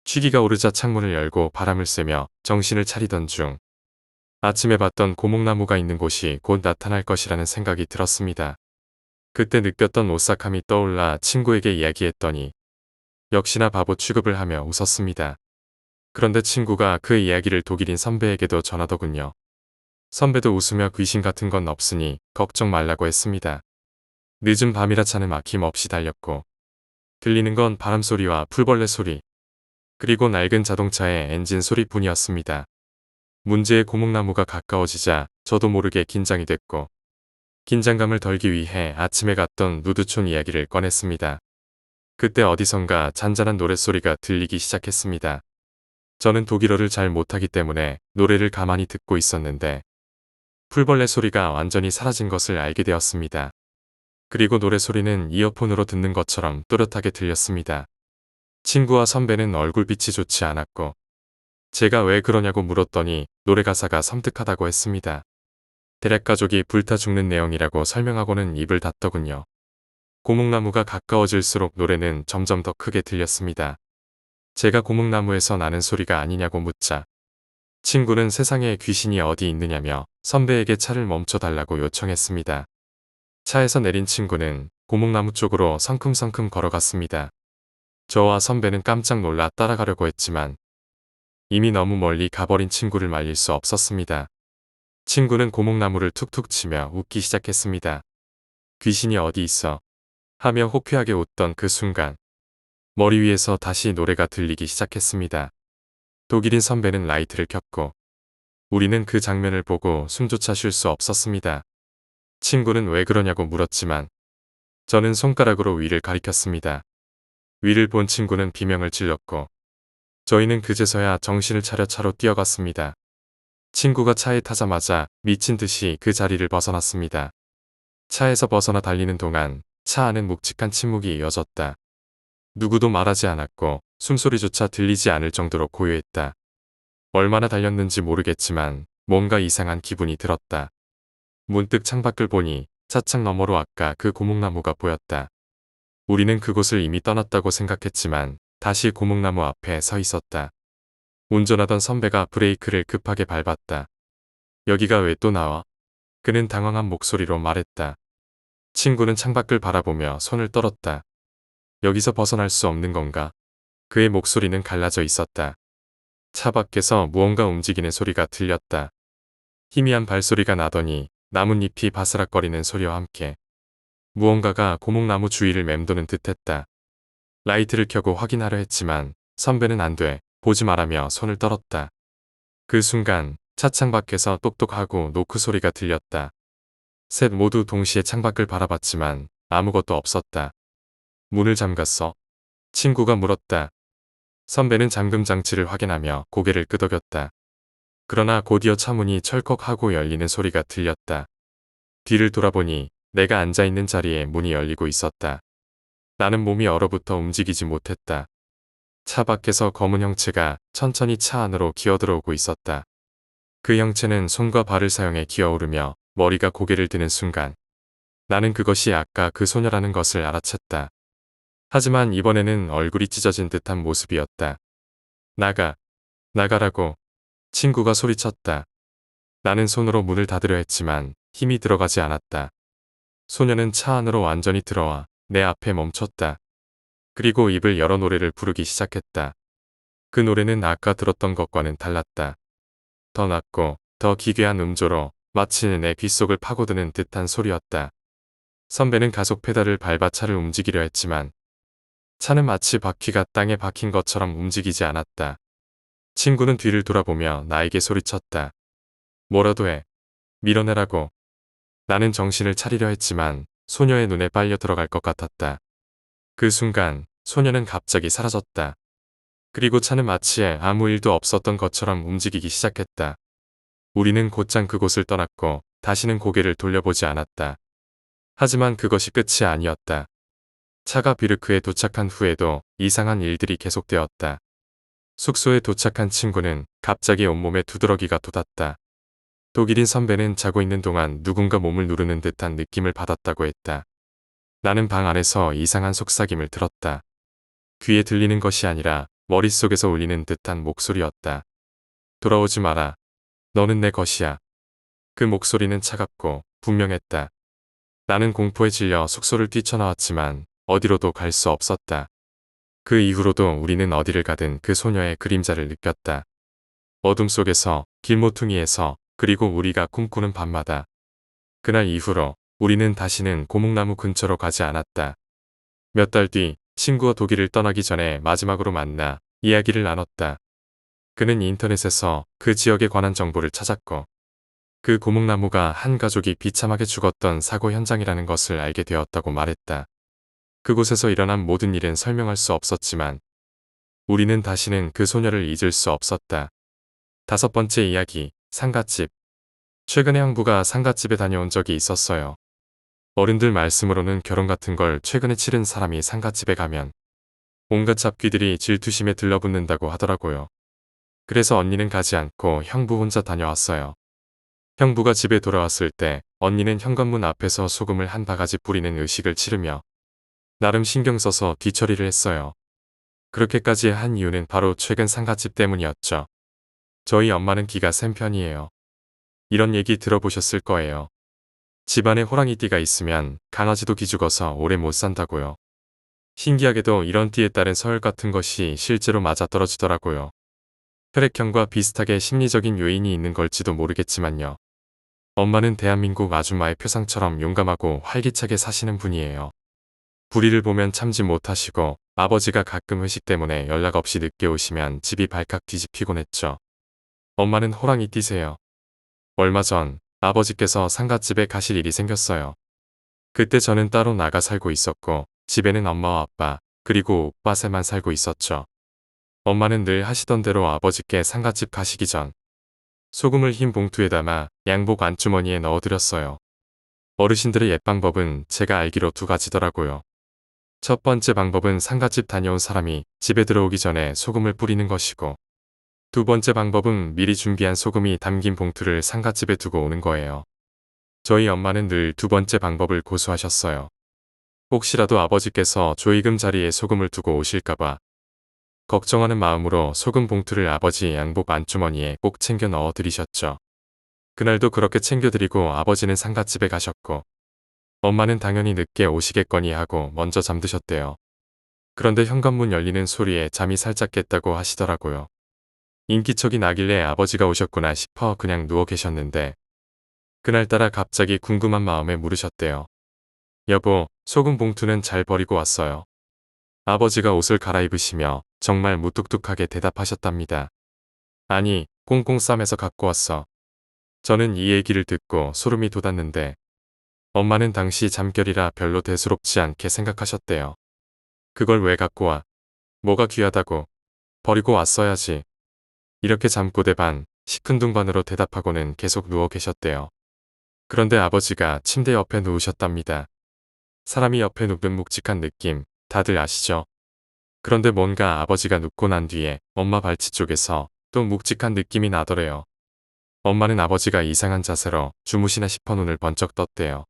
취기가 오르자 창문을 열고 바람을 쐬며 정신을 차리던 중 아침에 봤던 고목나무가 있는 곳이 곧 나타날 것이라는 생각이 들었습니다. 그때 느꼈던 오싹함이 떠올라 친구에게 이야기했더니 역시나 바보 취급을 하며 웃었습니다. 그런데 친구가 그 이야기를 독일인 선배에게도 전하더군요. 선배도 웃으며 귀신 같은 건 없으니 걱정 말라고 했습니다. 늦은 밤이라 차는 막힘없이 달렸고 들리는 건 바람소리와 풀벌레 소리 그리고 낡은 자동차의 엔진 소리뿐이었습니다. 문제의 고목나무가 가까워지자 저도 모르게 긴장이 됐고 긴장감을 덜기 위해 아침에 갔던 누드촌 이야기를 꺼냈습니다. 그때 어디선가 잔잔한 노랫소리가 들리기 시작했습니다. 저는 독일어를 잘 못하기 때문에 노래를 가만히 듣고 있었는데 풀벌레 소리가 완전히 사라진 것을 알게 되었습니다. 그리고 노래소리는 이어폰으로 듣는 것처럼 또렷하게 들렸습니다. 친구와 선배는 얼굴빛이 좋지 않았고 제가 왜 그러냐고 물었더니 노래 가사가 섬뜩하다고 했습니다. 대략가족이 불타 죽는 내용이라고 설명하고는 입을 닫더군요. 고목나무가 가까워질수록 노래는 점점 더 크게 들렸습니다. 제가 고목나무에서 나는 소리가 아니냐고 묻자 친구는 세상에 귀신이 어디 있느냐며 선배에게 차를 멈춰달라고 요청했습니다. 차에서 내린 친구는 고목나무 쪽으로 성큼성큼 걸어갔습니다. 저와 선배는 깜짝 놀라 따라가려고 했지만 이미 너무 멀리 가버린 친구를 말릴 수 없었습니다. 친구는 고목나무를 툭툭 치며 웃기 시작했습니다. 귀신이 어디 있어? 하며 호쾌하게 웃던 그 순간 머리 위에서 다시 노래가 들리기 시작했습니다. 독일인 선배는 라이트를 켰고 우리는 그 장면을 보고 숨조차 쉴 수 없었습니다. 친구는 왜 그러냐고 물었지만 저는 손가락으로 위를 가리켰습니다. 위를 본 친구는 비명을 질렀고 저희는 그제서야 정신을 차려 차로 뛰어갔습니다. 친구가 차에 타자마자 미친 듯이 그 자리를 벗어났습니다. 차에서 벗어나 달리는 동안 차 안은 묵직한 침묵이 이어졌다. 누구도 말하지 않았고 숨소리조차 들리지 않을 정도로 고요했다. 얼마나 달렸는지 모르겠지만 뭔가 이상한 기분이 들었다. 문득 창밖을 보니 차창 너머로 아까 그 고목나무가 보였다. 우리는 그곳을 이미 떠났다고 생각했지만 다시 고목나무 앞에 서 있었다. 운전하던 선배가 브레이크를 급하게 밟았다. 여기가 왜 또 나와? 그는 당황한 목소리로 말했다. 친구는 창밖을 바라보며 손을 떨었다. 여기서 벗어날 수 없는 건가? 그의 목소리는 갈라져 있었다. 차 밖에서 무언가 움직이는 소리가 들렸다. 희미한 발소리가 나더니 나뭇잎이 바스락거리는 소리와 함께 무언가가 고목나무 주위를 맴도는 듯했다. 라이트를 켜고 확인하려 했지만 선배는 안 돼, 보지 말라며 손을 떨었다. 그 순간 차창 밖에서 똑똑하고 노크 소리가 들렸다. 셋 모두 동시에 창밖을 바라봤지만 아무것도 없었다. 문을 잠갔어? 친구가 물었다. 선배는 잠금 장치를 확인하며 고개를 끄덕였다. 그러나 곧이어 차문이 철컥하고 열리는 소리가 들렸다. 뒤를 돌아보니 내가 앉아있는 자리에 문이 열리고 있었다. 나는 몸이 얼어붙어 움직이지 못했다. 차 밖에서 검은 형체가 천천히 차 안으로 기어들어오고 있었다. 그 형체는 손과 발을 사용해 기어오르며 머리가 고개를 드는 순간 나는 그것이 아까 그 소녀라는 것을 알아챘다. 하지만 이번에는 얼굴이 찢어진 듯한 모습이었다. 나가라고 친구가 소리쳤다. 나는 손으로 문을 닫으려 했지만 힘이 들어가지 않았다. 소녀는 차 안으로 완전히 들어와 내 앞에 멈췄다. 그리고 입을 열어 노래를 부르기 시작했다. 그 노래는 아까 들었던 것과는 달랐다. 더 낮고 더 기괴한 음조로 마치 내 귓속을 파고드는 듯한 소리였다. 선배는 가속 페달을 밟아 차를 움직이려 했지만 차는 마치 바퀴가 땅에 박힌 것처럼 움직이지 않았다. 친구는 뒤를 돌아보며 나에게 소리쳤다. 뭐라도 해. 밀어내라고. 나는 정신을 차리려 했지만 소녀의 눈에 빨려 들어갈 것 같았다. 그 순간 소녀는 갑자기 사라졌다. 그리고 차는 마치 아무 일도 없었던 것처럼 움직이기 시작했다. 우리는 곧장 그곳을 떠났고 다시는 고개를 돌려보지 않았다. 하지만 그것이 끝이 아니었다. 차가 비르크에 도착한 후에도 이상한 일들이 계속되었다. 숙소에 도착한 친구는 갑자기 온몸에 두드러기가 돋았다. 독일인 선배는 자고 있는 동안 누군가 몸을 누르는 듯한 느낌을 받았다고 했다. 나는 방 안에서 이상한 속삭임을 들었다. 귀에 들리는 것이 아니라 머릿속에서 울리는 듯한 목소리였다. 돌아오지 마라. 너는 내 것이야. 그 목소리는 차갑고 분명했다. 나는 공포에 질려 숙소를 뛰쳐나왔지만 어디로도 갈 수 없었다. 그 이후로도 우리는 어디를 가든 그 소녀의 그림자를 느꼈다. 어둠 속에서, 길모퉁이에서, 그리고 우리가 꿈꾸는 밤마다. 그날 이후로 우리는 다시는 고목나무 근처로 가지 않았다. 몇 달 뒤 친구와 독일을 떠나기 전에 마지막으로 만나 이야기를 나눴다. 그는 인터넷에서 그 지역에 관한 정보를 찾았고 그 고목나무가 한 가족이 비참하게 죽었던 사고 현장이라는 것을 알게 되었다고 말했다. 그곳에서 일어난 모든 일은 설명할 수 없었지만 우리는 다시는 그 소녀를 잊을 수 없었다. 5번째 이야기, 상갓집. 최근에 형부가 상갓집에 다녀온 적이 있었어요. 어른들 말씀으로는 결혼 같은 걸 최근에 치른 사람이 상갓집에 가면 온갖 잡귀들이 질투심에 들러붙는다고 하더라고요. 그래서 언니는 가지 않고 형부 혼자 다녀왔어요. 형부가 집에 돌아왔을 때 언니는 현관문 앞에서 소금을 한 바가지 뿌리는 의식을 치르며 나름 신경 써서 뒤처리를 했어요. 그렇게까지 한 이유는 바로 최근 상갓집 때문이었죠. 저희 엄마는 기가 센 편이에요. 이런 얘기 들어보셨을 거예요. 집안에 호랑이띠가 있으면 강아지도 기죽어서 오래 못 산다고요. 신기하게도 이런 띠에 따른 서열 같은 것이 실제로 맞아떨어지더라고요. 혈액형과 비슷하게 심리적인 요인이 있는 걸지도 모르겠지만요. 엄마는 대한민국 아줌마의 표상처럼 용감하고 활기차게 사시는 분이에요. 불의를 보면 참지 못하시고 아버지가 가끔 회식 때문에 연락 없이 늦게 오시면 집이 발칵 뒤집히곤 했죠. 엄마는 호랑이 띠세요. 얼마 전 아버지께서 상갓집에 가실 일이 생겼어요. 그때 저는 따로 나가 살고 있었고 집에는 엄마와 아빠 그리고 오빠 셋만 살고 있었죠. 엄마는 늘 하시던 대로 아버지께 상갓집 가시기 전 소금을 흰 봉투에 담아 양복 안주머니에 넣어드렸어요. 어르신들의 옛 방법은 제가 알기로 2가지더라고요. 첫 번째 방법은 상갓집 다녀온 사람이 집에 들어오기 전에 소금을 뿌리는 것이고 2번째 방법은 미리 준비한 소금이 담긴 봉투를 상갓집에 두고 오는 거예요. 저희 엄마는 늘 2번째 방법을 고수하셨어요. 혹시라도 아버지께서 조의금 자리에 소금을 두고 오실까봐 걱정하는 마음으로 소금 봉투를 아버지 양복 안주머니에 꼭 챙겨 넣어드리셨죠. 그날도 그렇게 챙겨드리고 아버지는 상갓집에 가셨고 엄마는 당연히 늦게 오시겠거니 하고 먼저 잠드셨대요. 그런데 현관문 열리는 소리에 잠이 살짝 깼다고 하시더라고요. 인기척이 나길래 아버지가 오셨구나 싶어 그냥 누워 계셨는데 그날따라 갑자기 궁금한 마음에 물으셨대요. 여보, 소금 봉투는 잘 버리고 왔어요. 아버지가 옷을 갈아입으시며 정말 무뚝뚝하게 대답하셨답니다. 아니, 꽁꽁 싸매서 갖고 왔어. 저는 이 얘기를 듣고 소름이 돋았는데 엄마는 당시 잠결이라 별로 대수롭지 않게 생각하셨대요. 그걸 왜 갖고 와? 뭐가 귀하다고? 버리고 왔어야지. 이렇게 잠꼬대 반, 시큰둥반으로 대답하고는 계속 누워 계셨대요. 그런데 아버지가 침대 옆에 누우셨답니다. 사람이 옆에 눕는 묵직한 느낌, 다들 아시죠? 그런데 뭔가 아버지가 눕고 난 뒤에 엄마 발치 쪽에서 또 묵직한 느낌이 나더래요. 엄마는 아버지가 이상한 자세로 주무시나 싶어 눈을 번쩍 떴대요.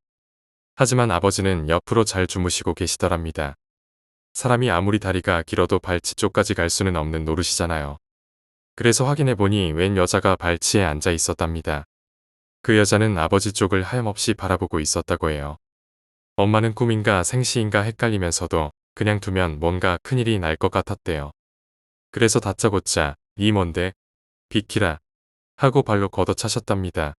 하지만 아버지는 옆으로 잘 주무시고 계시더랍니다. 사람이 아무리 다리가 길어도 발치 쪽까지 갈 수는 없는 노릇이잖아요. 그래서 확인해보니 웬 여자가 발치에 앉아 있었답니다. 그 여자는 아버지 쪽을 하염없이 바라보고 있었다고 해요. 엄마는 꿈인가 생시인가 헷갈리면서도 그냥 두면 뭔가 큰일이 날 것 같았대요. 그래서 다짜고짜 이 뭔데? 비키라 하고 발로 걷어차셨답니다.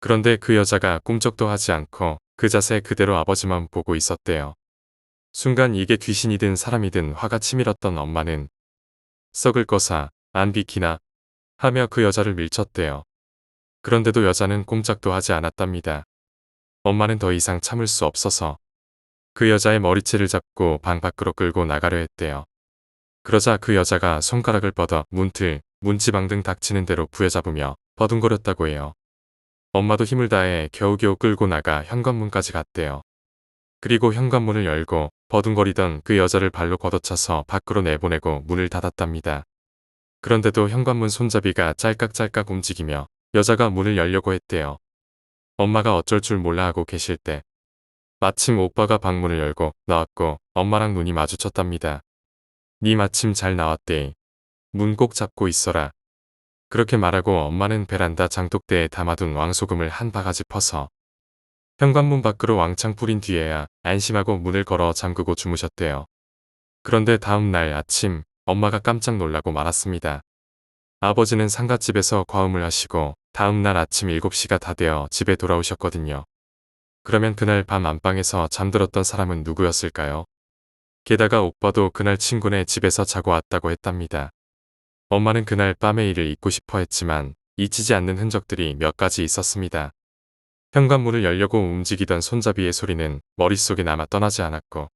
그런데 그 여자가 꿈쩍도 하지 않고 그 자세 그대로 아버지만 보고 있었대요. 순간 이게 귀신이든 사람이든 화가 치밀었던 엄마는 썩을 거사 안 비키나 하며 그 여자를 밀쳤대요. 그런데도 여자는 꼼짝도 하지 않았답니다. 엄마는 더 이상 참을 수 없어서 그 여자의 머리채를 잡고 방 밖으로 끌고 나가려 했대요. 그러자 그 여자가 손가락을 뻗어 문틀, 문지방 등 닥치는 대로 부여잡으며 버둥거렸다고 해요. 엄마도 힘을 다해 겨우겨우 끌고 나가 현관문까지 갔대요. 그리고 현관문을 열고 버둥거리던 그 여자를 발로 걷어차서 밖으로 내보내고 문을 닫았답니다. 그런데도 현관문 손잡이가 짤깍짤깍 움직이며 여자가 문을 열려고 했대요. 엄마가 어쩔 줄 몰라 하고 계실 때 마침 오빠가 방문을 열고 나왔고 엄마랑 눈이 마주쳤답니다. 니 마침 잘 나왔대. 문 꼭 잡고 있어라. 그렇게 말하고 엄마는 베란다 장독대에 담아둔 왕소금을 한 바가지 퍼서 현관문 밖으로 왕창 뿌린 뒤에야 안심하고 문을 걸어 잠그고 주무셨대요. 그런데 다음 날 아침 엄마가 깜짝 놀라고 말았습니다. 아버지는 상갓집에서 과음을 하시고 다음 날 아침 7시가 다 되어 집에 돌아오셨거든요. 그러면 그날 밤 안방에서 잠들었던 사람은 누구였을까요? 게다가 오빠도 그날 친구네 집에서 자고 왔다고 했답니다. 엄마는 그날 밤의 일을 잊고 싶어 했지만 잊히지 않는 흔적들이 몇 가지 있었습니다. 현관문을 열려고 움직이던 손잡이의 소리는 머릿속에 남아 떠나지 않았고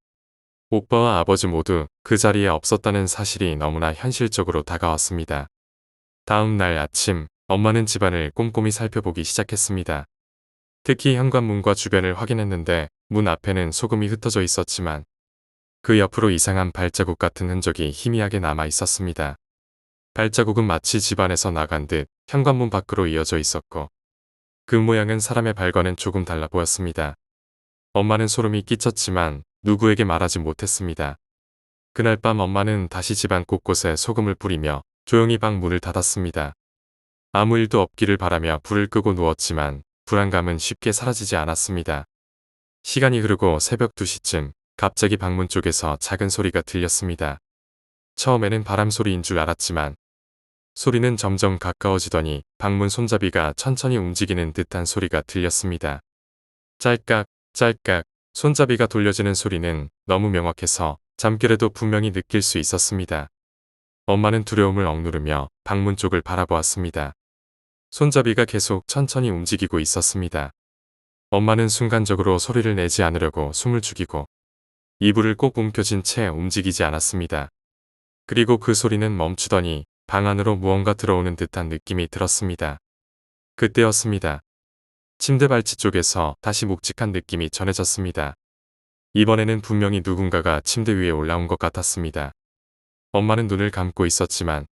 오빠와 아버지 모두 그 자리에 없었다는 사실이 너무나 현실적으로 다가왔습니다. 다음 날 아침 엄마는 집안을 꼼꼼히 살펴보기 시작했습니다. 특히 현관문과 주변을 확인했는데 문 앞에는 소금이 흩어져 있었지만 그 옆으로 이상한 발자국 같은 흔적이 희미하게 남아 있었습니다. 발자국은 마치 집안에서 나간 듯 현관문 밖으로 이어져 있었고 그 모양은 사람의 발과는 조금 달라 보였습니다. 엄마는 소름이 끼쳤지만 누구에게 말하지 못했습니다. 그날 밤 엄마는 다시 집안 곳곳에 소금을 뿌리며 조용히 방 문을 닫았습니다. 아무 일도 없기를 바라며 불을 끄고 누웠지만 불안감은 쉽게 사라지지 않았습니다. 시간이 흐르고 새벽 2시쯤 갑자기 방문 쪽에서 작은 소리가 들렸습니다. 처음에는 바람 소리인 줄 알았지만 소리는 점점 가까워지더니 방문 손잡이가 천천히 움직이는 듯한 소리가 들렸습니다. 짤깍, 짤깍, 손잡이가 돌려지는 소리는 너무 명확해서 잠결에도 분명히 느낄 수 있었습니다. 엄마는 두려움을 억누르며 방문 쪽을 바라보았습니다. 손잡이가 계속 천천히 움직이고 있었습니다. 엄마는 순간적으로 소리를 내지 않으려고 숨을 죽이고 이불을 꼭 움켜쥔 채 움직이지 않았습니다. 그리고 그 소리는 멈추더니 방 안으로 무언가 들어오는 듯한 느낌이 들었습니다. 그때였습니다. 침대 발치 쪽에서 다시 묵직한 느낌이 전해졌습니다. 이번에는 분명히 누군가가 침대 위에 올라온 것 같았습니다. 엄마는 눈을 감고 있었지만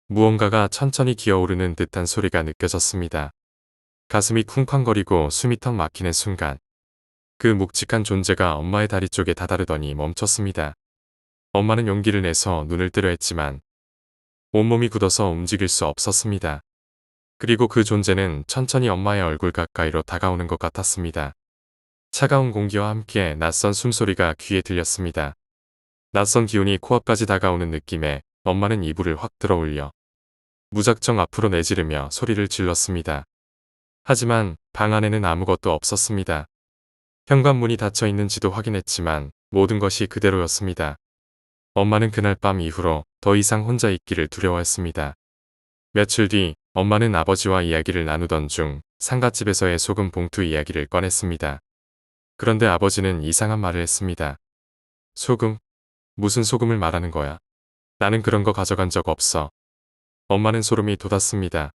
무언가가 천천히 기어오르는 듯한 소리가 느껴졌습니다. 가슴이 쿵쾅거리고 숨이 턱 막히는 순간 그 묵직한 존재가 엄마의 다리 쪽에 다다르더니 멈췄습니다. 엄마는 용기를 내서 눈을 뜨려 했지만 온몸이 굳어서 움직일 수 없었습니다. 그리고 그 존재는 천천히 엄마의 얼굴 가까이로 다가오는 것 같았습니다. 차가운 공기와 함께 낯선 숨소리가 귀에 들렸습니다. 낯선 기운이 코앞까지 다가오는 느낌에 엄마는 이불을 확 들어올려 무작정 앞으로 내지르며 소리를 질렀습니다. 하지만 방 안에는 아무것도 없었습니다. 현관문이 닫혀 있는지도 확인했지만 모든 것이 그대로였습니다. 엄마는 그날 밤 이후로 더 이상 혼자 있기를 두려워했습니다. 며칠 뒤 엄마는 아버지와 이야기를 나누던 중 상갓집에서의 소금 봉투 이야기를 꺼냈습니다. 그런데 아버지는 이상한 말을 했습니다. 소금? 무슨 소금을 말하는 거야? 나는 그런 거 가져간 적 없어. 엄마는 소름이 돋았습니다.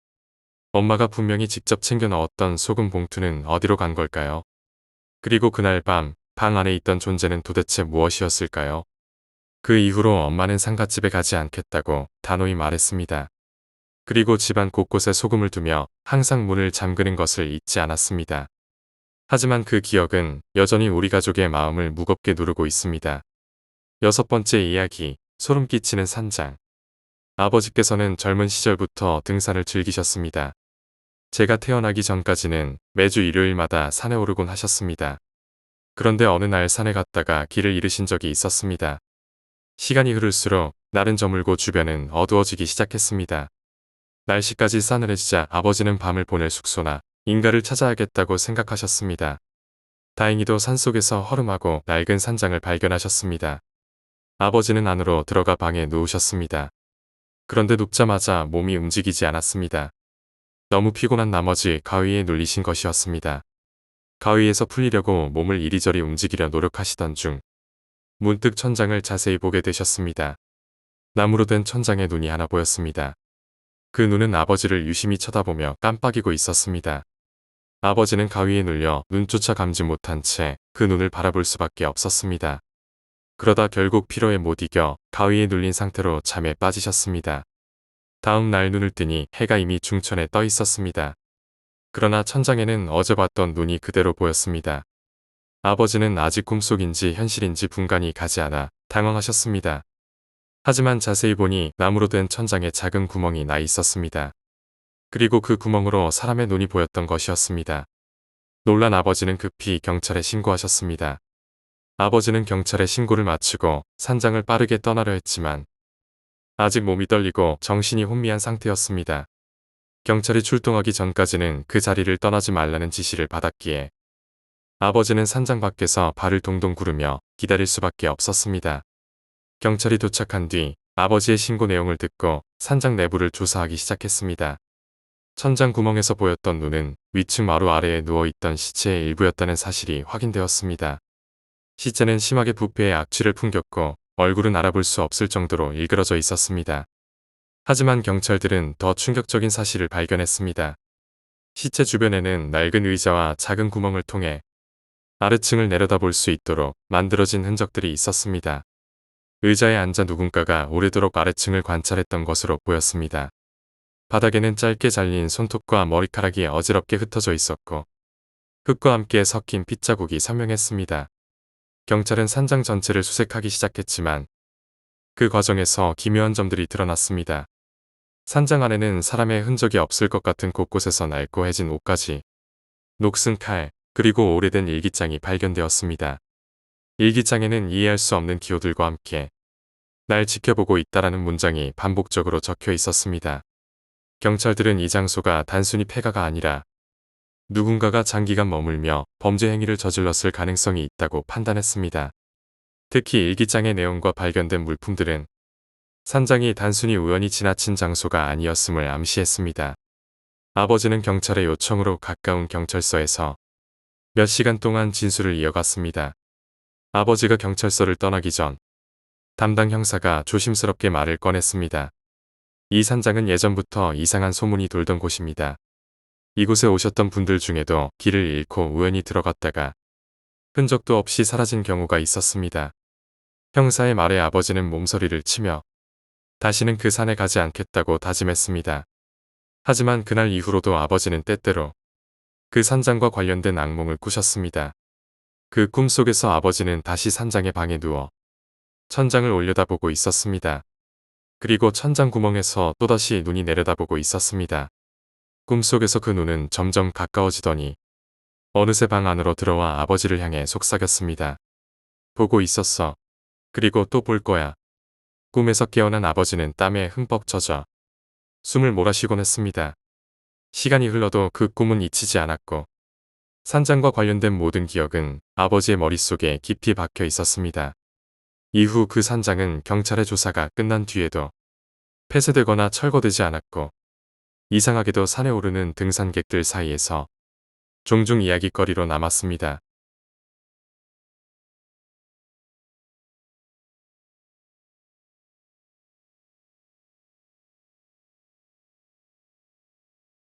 엄마가 분명히 직접 챙겨 넣었던 소금 봉투는 어디로 간 걸까요? 그리고 그날 밤 방 안에 있던 존재는 도대체 무엇이었을까요? 그 이후로 엄마는 상갓집에 가지 않겠다고 단호히 말했습니다. 그리고 집안 곳곳에 소금을 두며 항상 문을 잠그는 것을 잊지 않았습니다. 하지만 그 기억은 여전히 우리 가족의 마음을 무겁게 누르고 있습니다. 6번째 이야기, 소름 끼치는 산장. 아버지께서는 젊은 시절부터 등산을 즐기셨습니다. 제가 태어나기 전까지는 매주 일요일마다 산에 오르곤 하셨습니다. 그런데 어느 날 산에 갔다가 길을 잃으신 적이 있었습니다. 시간이 흐를수록 날은 저물고 주변은 어두워지기 시작했습니다. 날씨까지 싸늘해지자 아버지는 밤을 보낼 숙소나 인가를 찾아야겠다고 생각하셨습니다. 다행히도 산속에서 허름하고 낡은 산장을 발견하셨습니다. 아버지는 안으로 들어가 방에 누우셨습니다. 그런데 눕자마자 몸이 움직이지 않았습니다. 너무 피곤한 나머지 가위에 눌리신 것이었습니다. 가위에서 풀리려고 몸을 이리저리 움직이려 노력하시던 중 문득 천장을 자세히 보게 되셨습니다. 나무로 된 천장에 눈이 하나 보였습니다. 그 눈은 아버지를 유심히 쳐다보며 깜빡이고 있었습니다. 아버지는 가위에 눌려 눈조차 감지 못한 채 그 눈을 바라볼 수밖에 없었습니다. 그러다 결국 피로에 못 이겨 가위에 눌린 상태로 잠에 빠지셨습니다. 다음 날 눈을 뜨니 해가 이미 중천에 떠 있었습니다. 그러나 천장에는 어제 봤던 눈이 그대로 보였습니다. 아버지는 아직 꿈속인지 현실인지 분간이 가지 않아 당황하셨습니다. 하지만 자세히 보니 나무로 된 천장에 작은 구멍이 나 있었습니다. 그리고 그 구멍으로 사람의 눈이 보였던 것이었습니다. 놀란 아버지는 급히 경찰에 신고하셨습니다. 아버지는 경찰에 신고를 마치고 산장을 빠르게 떠나려 했지만 아직 몸이 떨리고 정신이 혼미한 상태였습니다. 경찰이 출동하기 전까지는 그 자리를 떠나지 말라는 지시를 받았기에 아버지는 산장 밖에서 발을 동동 구르며 기다릴 수밖에 없었습니다. 경찰이 도착한 뒤 아버지의 신고 내용을 듣고 산장 내부를 조사하기 시작했습니다. 천장 구멍에서 보였던 눈은 위층 마루 아래에 누워있던 시체의 일부였다는 사실이 확인되었습니다. 시체는 심하게 부패해 악취를 풍겼고 얼굴은 알아볼 수 없을 정도로 일그러져 있었습니다. 하지만 경찰들은 더 충격적인 사실을 발견했습니다. 시체 주변에는 낡은 의자와 작은 구멍을 통해 아래층을 내려다볼 수 있도록 만들어진 흔적들이 있었습니다. 의자에 앉아 누군가가 오래도록 아래층을 관찰했던 것으로 보였습니다. 바닥에는 짧게 잘린 손톱과 머리카락이 어지럽게 흩어져 있었고 흙과 함께 섞인 핏자국이 선명했습니다. 경찰은 산장 전체를 수색하기 시작했지만 그 과정에서 기묘한 점들이 드러났습니다. 산장 안에는 사람의 흔적이 없을 것 같은 곳곳에서 낡고 해진 옷가지, 녹슨 칼, 그리고 오래된 일기장이 발견되었습니다. 일기장에는 이해할 수 없는 기호들과 함께 날 지켜보고 있다라는 문장이 반복적으로 적혀 있었습니다. 경찰들은 이 장소가 단순히 폐가가 아니라 누군가가 장기간 머물며 범죄 행위를 저질렀을 가능성이 있다고 판단했습니다. 특히 일기장의 내용과 발견된 물품들은 산장이 단순히 우연히 지나친 장소가 아니었음을 암시했습니다. 아버지는 경찰의 요청으로 가까운 경찰서에서 몇 시간 동안 진술을 이어갔습니다. 아버지가 경찰서를 떠나기 전 담당 형사가 조심스럽게 말을 꺼냈습니다. 이 산장은 예전부터 이상한 소문이 돌던 곳입니다. 이곳에 오셨던 분들 중에도 길을 잃고 우연히 들어갔다가 흔적도 없이 사라진 경우가 있었습니다. 형사의 말에 아버지는 몸서리를 치며 다시는 그 산에 가지 않겠다고 다짐했습니다. 하지만 그날 이후로도 아버지는 때때로 그 산장과 관련된 악몽을 꾸셨습니다. 그 꿈속에서 아버지는 다시 산장의 방에 누워 천장을 올려다보고 있었습니다. 그리고 천장 구멍에서 또다시 눈이 내려다보고 있었습니다. 꿈속에서 그 눈은 점점 가까워지더니 어느새 방 안으로 들어와 아버지를 향해 속삭였습니다. 보고 있었어. 그리고 또 볼 거야. 꿈에서 깨어난 아버지는 땀에 흠뻑 젖어 숨을 몰아쉬곤 했습니다. 시간이 흘러도 그 꿈은 잊히지 않았고 산장과 관련된 모든 기억은 아버지의 머릿속에 깊이 박혀 있었습니다. 이후 그 산장은 경찰의 조사가 끝난 뒤에도 폐쇄되거나 철거되지 않았고 이상하게도 산에 오르는 등산객들 사이에서 종종 이야깃거리로 남았습니다.